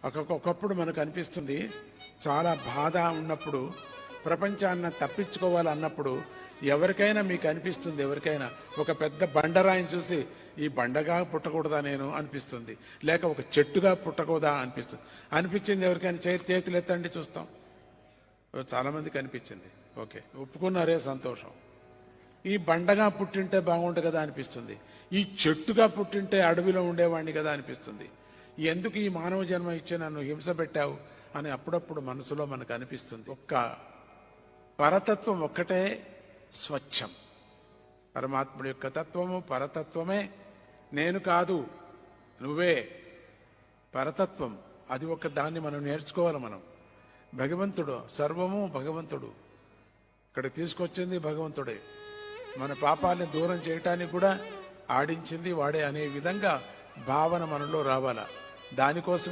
ఒకప్పుడు మనకు అనిపిస్తుంది, చాలా బాధ ఉన్నప్పుడు, ప్రపంచాన్ని తప్పించుకోవాలన్నప్పుడు ఎవరికైనా మీకు అనిపిస్తుంది, ఎవరికైనా ఒక పెద్ద బండరాయిని చూసి ఈ బండగా పుట్టకూడదా నేను అనిపిస్తుంది, లేక ఒక చెట్టుగా పుట్టకూడదా అనిపిస్తుంది. అనిపించింది ఎవరికైనా చేతులు ఎత్తండి చూస్తాం. చాలా మందికి అనిపించింది. ఓకే, ఒప్పుకున్నారే, సంతోషం. ఈ బండగా పుట్టింటే బాగుంటుంది కదా అనిపిస్తుంది. ఈ చెట్టుగా పుట్టింటే అడవిలో ఉండేవాడిని కదా అనిపిస్తుంది. ఎందుకు ఈ మానవ జన్మ ఇచ్చి నన్ను హింస పెట్టావు అని అప్పుడప్పుడు మనసులో మనకు అనిపిస్తుంది. ఒక్క పరతత్వం ఒక్కటే స్వచ్ఛం. పరమాత్ముడి యొక్క తత్వము పరతత్వమే. నేను కాదు, నువ్వే పరతత్వం. అది ఒక దాన్ని మనం నేర్చుకోవాలి. మనం భగవంతుడు, సర్వము భగవంతుడు. ఇక్కడ తీసుకొచ్చింది భగవంతుడే. మన పాపాలని దూరం చేయటానికి కూడా ఆడించింది వాడే అనే విధంగా భావన మనలో రావాలా. దానికోసం